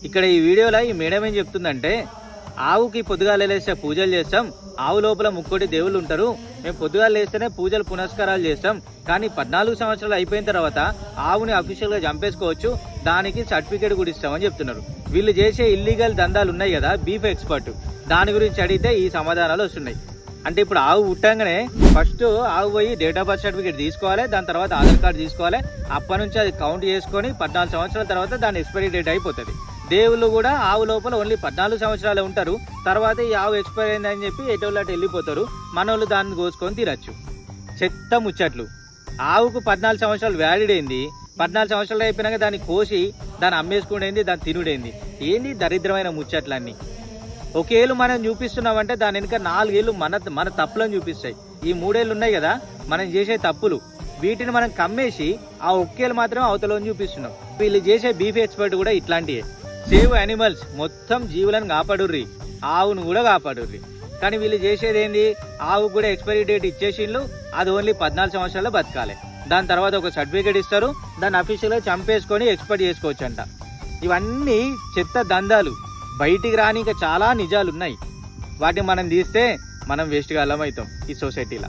ఇక్కడ ఈ వీడియోలో ఈ మేడం ఏం చెప్తుందంటే, ఆవుకి పొద్దుగాల లేస్తే పూజలు చేస్తాం, ఆవు లోపల ముక్కోటి దేవుళ్ళు ఉంటారు, మేము పొద్దుగాల లేస్తేనే పూజలు పునస్కారాలు చేస్తాం, కానీ 14 సంవత్సరాలు అయిపోయిన తర్వాత ఆవుని అఫీషియల్ గా చంపేసుకోవచ్చు, దానికి సర్టిఫికేట్ కూడా ఇస్తామని చెప్తున్నారు. వీళ్ళు చేసే ఇల్లీగల్ దందాలు ఉన్నాయి కదా, బీఫ్ ఎక్స్పర్ట్, దాని గురించి అడిగితే ఈ సమాధానాలు వస్తున్నాయి. అంటే ఇప్పుడు ఆవు పుట్టంగానే ఫస్ట్ ఆవు పోయి డేట్ ఆఫ్ బర్త్ సర్టిఫికేట్ తీసుకోవాలి, దాని తర్వాత ఆధార్ కార్డు తీసుకోవాలి, అప్పటి నుంచి అది కౌంట్ చేసుకొని 14 సంవత్సరాల తర్వాత దాని ఎక్స్పైరీ డేట్ అయిపోతుంది. దేవుళ్ళు కూడా ఆవు లోపల ఓన్లీ 14 సంవత్సరాలే ఉంటారు, తర్వాత ఈ ఆవు ఎక్స్పైర్ అయిందని చెప్పి ఎటోళ్ళటి వెళ్ళిపోతారు, మనోళ్ళు దాన్ని కోసుకొని తినచ్చు. చెత్త ముచ్చట్లు. ఆవుకు 14 సంవత్సరాలు వ్యాలిడ్ అయింది, 14 సంవత్సరాలు అయిపోయినాక దాన్ని కోసి దాన్ని అమ్మేసుకునేది, దాన్ని తినుడైంది. ఏంది దరిద్రమైన ముచ్చట్లన్నీ. ఒకేళ్ళు మనం చూపిస్తున్నామంటే దాని వెనుక 4 ఏళ్ళు మన తప్పులను చూపిస్తాయి. ఈ 3 ఏళ్ళు ఉన్నాయి కదా మనం చేసే తప్పులు, వీటిని మనం కమ్మేసి ఆ ఒక్కేళ్ళు మాత్రం అవతలని చూపిస్తున్నాం. వీళ్ళు చేసే బీఫ్ ఎక్స్పర్ట్ కూడా ఇట్లాంటివే. సేవ్ యానిమల్స్, మొత్తం జీవులను కాపాడుర్రి, ఆవును కూడా కాపాడుర్రి. కానీ వీళ్ళు చేసేది ఏంది, ఆవు కూడా ఎక్స్పైరీ డేట్ ఇచ్చేసిండ్లు, అది ఓన్లీ 14 సంవత్సరాలు బతకాలి, దాని తర్వాత ఒక సర్టిఫికేట్ ఇస్తారు, దాన్ని అఫీషియల్గా చంపేసుకొని ఎక్స్పర్ట్ చేసుకోవచ్చు అంట. ఇవన్నీ చెత్త దందాలు. బయటికి రాని ఇంకా చాలా నిజాలు ఉన్నాయి, వాటిని మనం తీస్తే మనం వేస్ట్గా అల్లం అవుతాం ఈ సొసైటీలో.